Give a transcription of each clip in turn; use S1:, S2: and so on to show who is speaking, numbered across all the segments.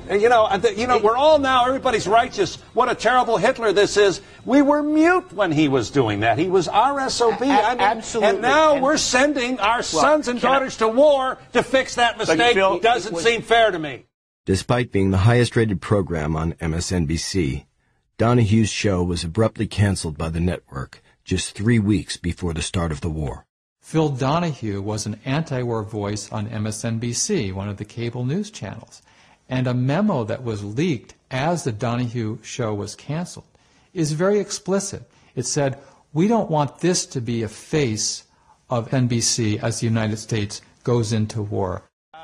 S1: We're all now, everybody's righteous. What a terrible Hitler this is. We were mute when he was doing that. He was our SOB.
S2: Absolutely.
S1: And now we're sending our sons and daughters to war to fix that mistake. It doesn't seem fair to me.
S3: Despite being the highest-rated program on MSNBC, Donahue's show was abruptly canceled by the network just 3 weeks before the start of the war.
S4: Phil Donahue was an anti-war voice on MSNBC, one of the cable news channels. And a memo that was leaked as the Donahue show was canceled is very explicit. It said, we don't want this to be a face of NBC as the United States goes into war.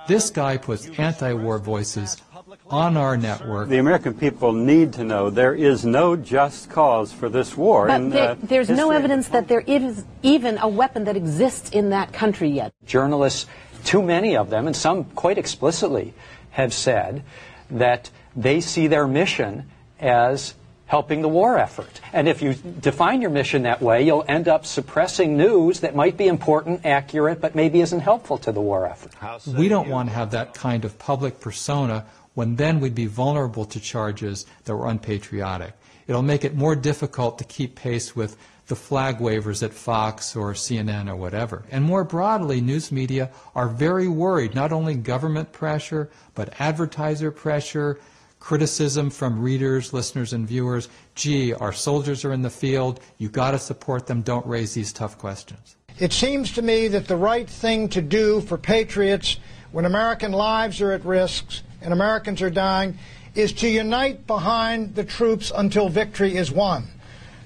S4: This guy puts anti-war voices on our network.
S5: The American people need to know there is no just cause for this war.
S6: But there's no evidence that there is even a weapon that exists in that country yet.
S2: Journalists, too many of them, and some quite explicitly, have said that they see their mission as helping the war effort. And if you define your mission that way, you'll end up suppressing news that might be important, accurate, but maybe isn't helpful to the war effort.
S4: We don't want to have that kind of public persona when then we'd be vulnerable to charges that were unpatriotic. It'll make it more difficult to keep pace with the flag wavers at Fox or CNN or whatever. And more broadly, news media are very worried, not only government pressure, but advertiser pressure, criticism from readers, listeners, and viewers. Gee, our soldiers are in the field. You've got to support them. Don't raise these tough questions.
S7: It seems to me that the right thing to do for patriots when American lives are at risk and Americans are dying is to unite behind the troops until victory is won.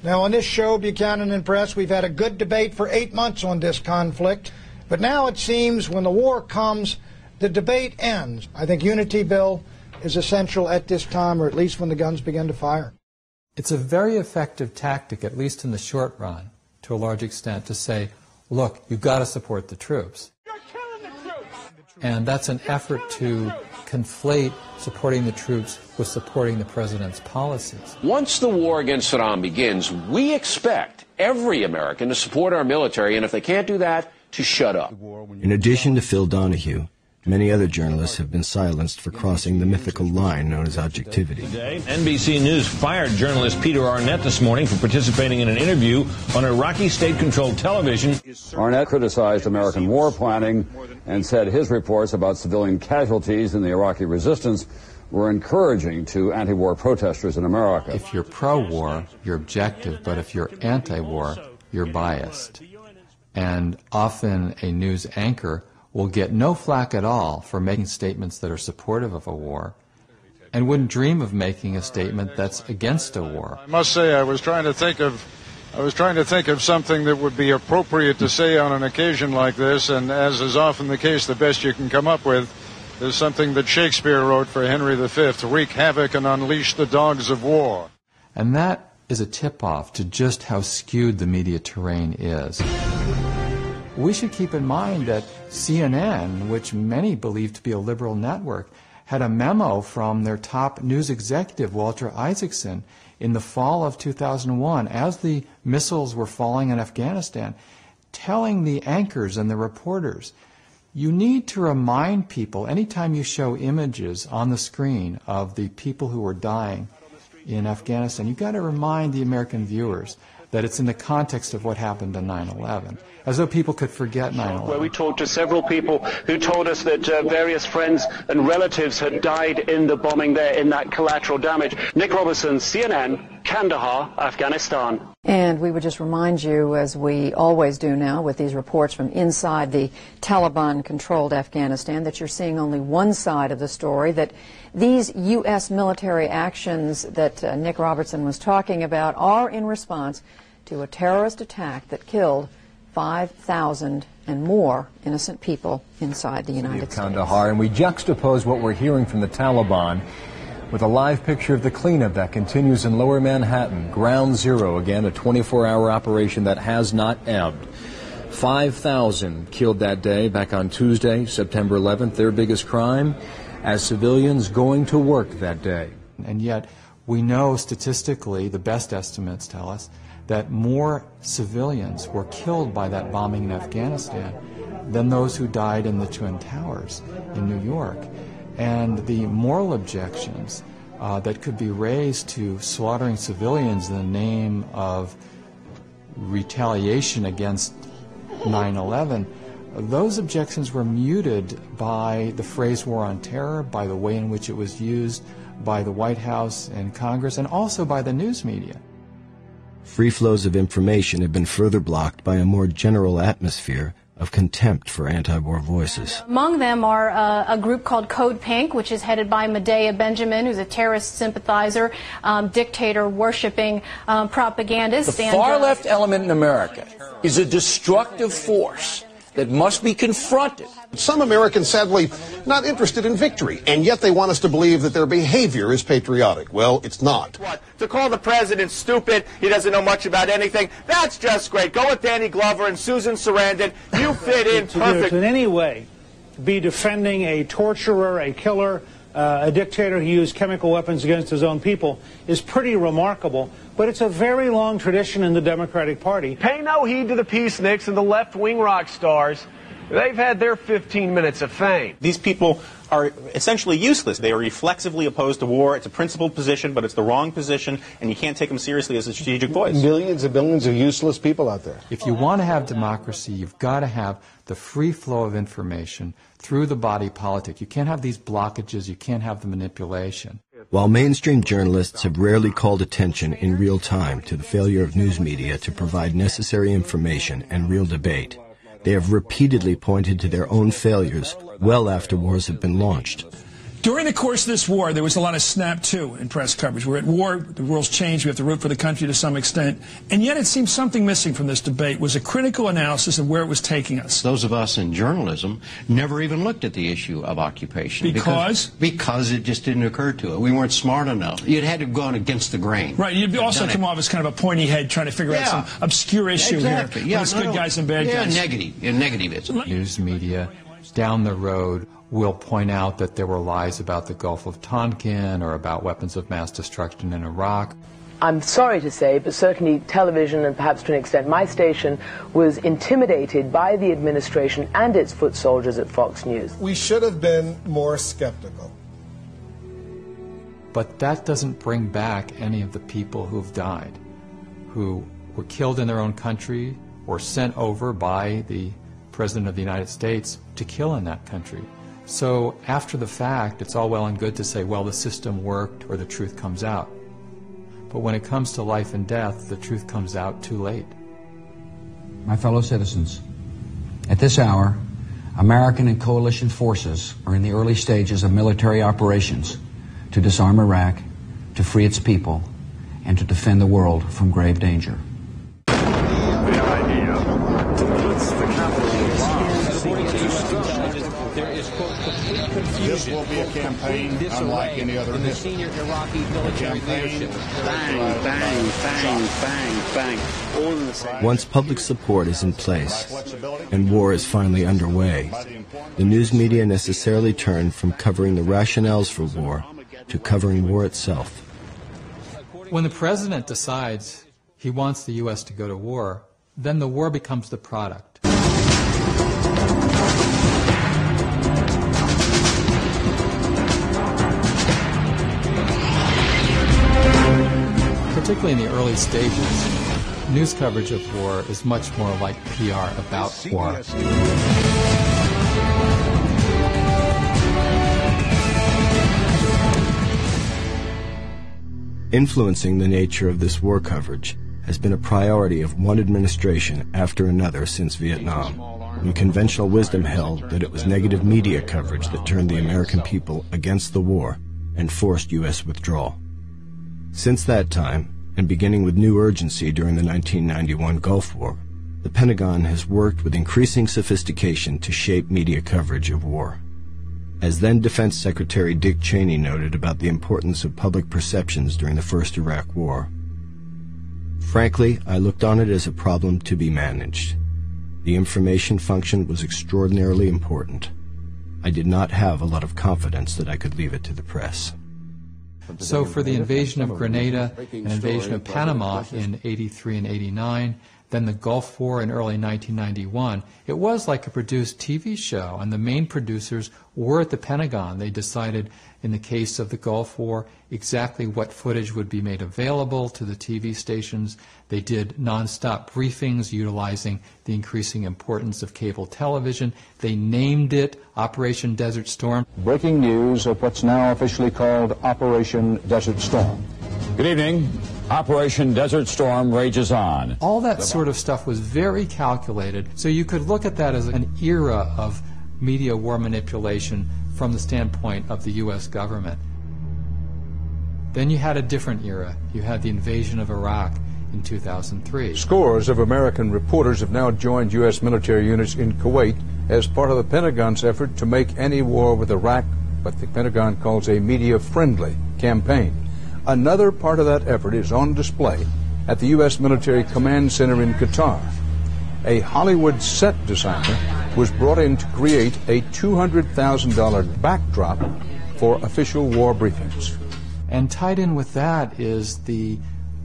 S7: Now, on this show, Buchanan and Press, we've had a good debate for 8 months on this conflict. But now it seems when the war comes, the debate ends. I think unity, Bill, is essential at this time, or at least when the guns begin to fire.
S4: It's a very effective tactic, at least in the short run, to a large extent, to say, look, you've got to support the troops.
S8: You're killing the troops!
S4: And that's an effort to conflate supporting the troops with supporting the president's policies.
S9: Once the war against Saddam begins, we expect every American to support our military, and if they can't do that, to shut up.
S3: In addition to Phil Donahue, many other journalists have been silenced for crossing the mythical line known as objectivity.
S10: Today, NBC News fired journalist Peter Arnett this morning for participating in an interview on Iraqi state-controlled television.
S11: Arnett criticized American war planning and said his reports about civilian casualties in the Iraqi resistance were encouraging to anti-war protesters in America.
S4: If you're pro-war, you're objective, but if you're anti-war, you're biased. And often a news anchor will get no flack at all for making statements that are supportive of a war and wouldn't dream of making a statement that's against a war.
S12: I must say I was trying to think of something that would be appropriate to say on an occasion like this, and as is often the case, the best you can come up with is something that Shakespeare wrote for Henry V, wreak havoc and unleash the dogs of war.
S4: And that is a tip-off to just how skewed the media terrain is. We should keep in mind that CNN, which many believe to be a liberal network, had a memo from their top news executive, Walter Isaacson, in the fall of 2001, as the missiles were falling in Afghanistan, telling the anchors and the reporters, you need to remind people, anytime you show images on the screen of the people who were dying in Afghanistan, you've got to remind the American viewers that it's in the context of what happened on 9/11, as though people could forget 9/11.
S13: Where we talked to several people who told us that various friends and relatives had died in the bombing there, in that collateral damage. Nick Robertson, CNN, Kandahar, Afghanistan.
S14: And we would just remind you, as we always do now with these reports from inside the Taliban-controlled Afghanistan, that you're seeing only one side of the story, that these U.S. military actions that Nick Robertson was talking about are in response to a terrorist attack that killed 5,000 and more innocent people inside the United States.
S15: Kandahar, and we juxtapose what we're hearing from the Taliban with a live picture of the cleanup that continues in Lower Manhattan. Ground Zero, again, a 24-hour operation that has not ebbed. 5,000 killed that day, back on Tuesday, September 11th, their biggest crime, as civilians going to work that day.
S4: And yet, we know statistically, the best estimates tell us, that more civilians were killed by that bombing in Afghanistan than those who died in the Twin Towers in New York. And the moral objections that could be raised to slaughtering civilians in the name of retaliation against 9/11, those objections were muted by the phrase war on terror, by the way in which it was used by the White House and Congress, and also by the news media.
S3: Free flows of information have been further blocked by a more general atmosphere of contempt for anti-war voices.
S8: Among them are a group called Code Pink, which is headed by Medea Benjamin, who's a terrorist sympathizer, dictator-worshipping propagandist.
S16: The far-left element in America is a destructive force that must be confronted.
S17: Some Americans, sadly, not interested in victory, and yet they want us to believe that their behavior is patriotic. Well, it's not.
S18: What? To call the president stupid, he doesn't know much about anything, that's just great. Go with Danny Glover and Susan Sarandon. You fit in perfect.
S19: To in any way be defending a torturer, a killer, a dictator who used chemical weapons against his own people is pretty remarkable. But it's a very long tradition in the Democratic Party.
S18: Pay no heed to the peaceniks and the left-wing rock stars. They've had their 15 minutes of fame.
S20: These people are essentially useless. They are reflexively opposed to war. It's a principled position, but it's the wrong position, and you can't take them seriously as a strategic voice.
S17: Millions and billions of useless people out there.
S4: If you want to have democracy, you've got to have the free flow of information through the body politic. You can't have these blockages. You can't have the manipulation.
S3: While mainstream journalists have rarely called attention in real time to the failure of news media to provide necessary information and real debate, they have repeatedly pointed to their own failures well after wars have been launched.
S21: During the course of this war, there was a lot of snap, too, in press coverage. We're at war, the world's changed, we have to root for the country to some extent. And yet it seems something missing from this debate was a critical analysis of where it was taking us.
S22: Those of us in journalism never even looked at the issue of occupation. Because it just didn't occur to it. We weren't smart enough. You'd had to go on against the grain.
S21: Right, you'd also come off as kind of a pointy head trying to figure out some obscure issue here.
S22: Yeah,
S21: it's good guys and bad guys.
S22: Negativism.
S4: News media down the road will point out that there were lies about the Gulf of Tonkin or about weapons of mass destruction in Iraq.
S23: I'm sorry to say, but certainly television and perhaps to an extent my station was intimidated by the administration and its foot soldiers at Fox News.
S24: We should have been more skeptical.
S4: But that doesn't bring back any of the people who've died, who were killed in their own country or sent over by the President of the United States to kill in that country. So after the fact, it's all well and good to say, well, the system worked or the truth comes out. But when it comes to life and death, the truth comes out too late.
S25: My fellow citizens, at this hour, American and coalition forces are in the early stages of military operations to disarm Iraq, to free its people, and to defend the world from grave danger.
S26: This will be a campaign unlike any other.
S9: The senior Iraqi military leadership. Bang, bang, bang, bang, bang. All in the same.
S3: Once public support is in place and war is finally underway, the news media necessarily turn from covering the rationales for war to covering war itself.
S4: When the president decides he wants the U.S. to go to war, then the war becomes the product. Particularly in the early stages, news coverage of war is much more like PR about war.
S3: Influencing the nature of this war coverage has been a priority of one administration after another since Vietnam, when conventional wisdom held that it was negative media coverage that turned the American people against the war and forced U.S. withdrawal. Since that time, and beginning with new urgency during the 1991 Gulf War, the Pentagon has worked with increasing sophistication to shape media coverage of war. As then Defense Secretary Dick Cheney noted about the importance of public perceptions during the first Iraq War, frankly, I looked on it as a problem to be managed. The information function was extraordinarily important. I did not have a lot of confidence that I could leave it to the press.
S4: So for the invasion of Grenada and invasion of Panama in 83 and 89, Then the Gulf War in early 1991, it was like a produced TV show, and the main producers were at the Pentagon. They decided, in the case of the Gulf War, exactly what footage would be made available to the TV stations. They did nonstop briefings utilizing the increasing importance of cable television. They named it Operation Desert Storm.
S11: Breaking news of what's now officially called Operation Desert Storm. Good evening. Operation Desert Storm rages on.
S4: All that sort of stuff was very calculated, so you could look at that as an era of media war manipulation from the standpoint of the U.S. government. Then you had a different era. You had the invasion of Iraq in 2003.
S1: Scores of American reporters have now joined U.S. military units in Kuwait as part of the Pentagon's effort to make any war with Iraq what the Pentagon calls a media-friendly campaign. Another part of that effort is on display at the U.S. Military Command Center in Qatar. A Hollywood set designer was brought in to create a $200,000 backdrop for official war briefings.
S4: And tied in with that is the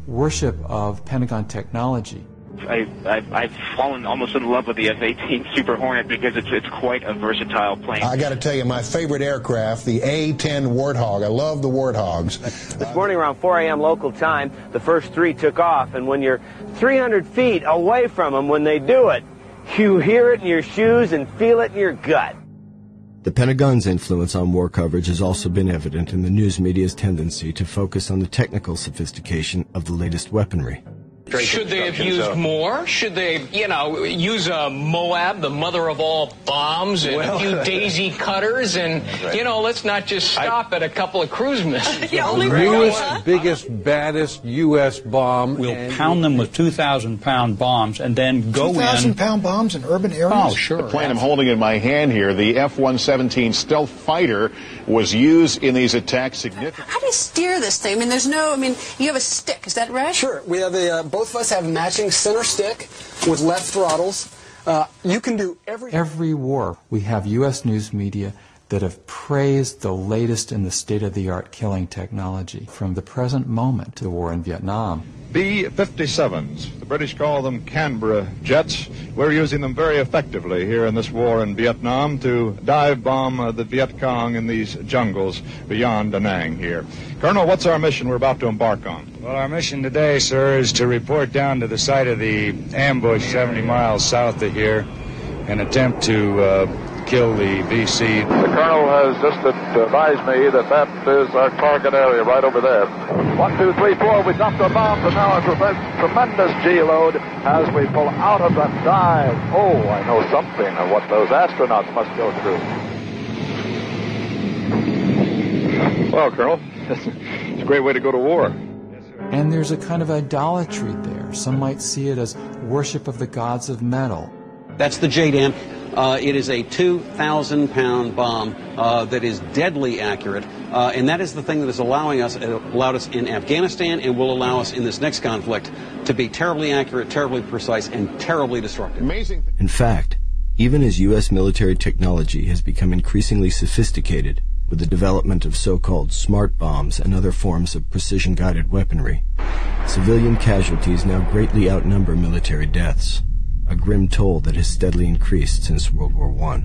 S4: worship of Pentagon technology.
S2: I've fallen almost in love with the F-18 Super Hornet because it's quite a versatile plane.
S24: I got to tell you, my favorite aircraft, the A-10 Warthog. I love the Warthogs.
S5: This morning around 4 a.m. local time, the first three took off, and when you're 300 feet away from them when they do it, you hear it in your shoes and feel it in your gut.
S3: The Pentagon's influence on war coverage has also been evident in the news media's tendency to focus on the technical sophistication of the latest weaponry.
S6: Should they have used more? Should they, use a Moab, the mother of all bombs, and a few daisy cutters, and, let's not just stop at a couple of cruise missiles.
S1: Newest, biggest, baddest U.S. bomb.
S7: We'll pound them with 2,000-pound bombs and then go in.
S24: 2,000-pound bombs in urban areas?
S7: Oh, sure.
S10: The plane I'm holding in my hand here, the F-117 stealth fighter, was used in these attacks significantly.
S27: How do you steer this thing? You have a stick, is that right?
S28: Sure. We have both of us have matching center stick with left throttles. You can do
S4: every war. We have U.S. news media that have praised the latest in the state-of-the-art killing technology, from the present moment to the war in Vietnam.
S12: B-57s. The British call them Canberra jets. We're using them very effectively here in this war in Vietnam to dive bomb the Viet Cong in these jungles beyond Da Nang here. Colonel, what's our mission we're about to embark on?
S29: Well, our mission today, sir, is to report down to the site of the ambush 70 miles south of here and attempt to kill the VC.
S30: The colonel has just advised me that is our target area right over there. 1, 2, 3, 4, we dropped our bombs, and now a tremendous G-load as we pull out of that dive. Oh, I know something of what those astronauts must go through.
S12: Well, Colonel, it's a great way to go to war.
S4: And there's a kind of idolatry there. Some might see it as worship of the gods of metal.
S31: That's the JDAM. It is a 2,000-pound bomb that is deadly accurate, and that is the thing that is allowed us in Afghanistan and will allow us in this next conflict to be terribly accurate, terribly precise, and terribly destructive.
S12: Amazing.
S3: In fact, even as U.S. military technology has become increasingly sophisticated with the development of so-called smart bombs and other forms of precision-guided weaponry, civilian casualties now greatly outnumber military deaths, a grim toll that has steadily increased since World War I.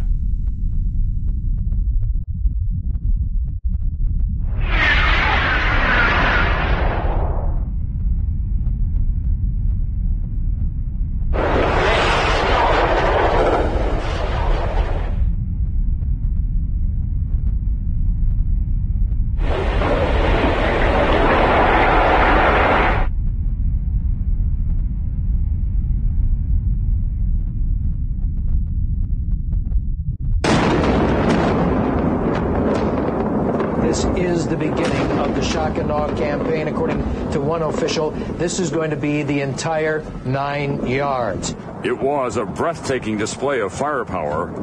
S32: This is the beginning of the shock and awe campaign. According to one official, this is going to be the entire 9 yards.
S33: It was a breathtaking display of firepower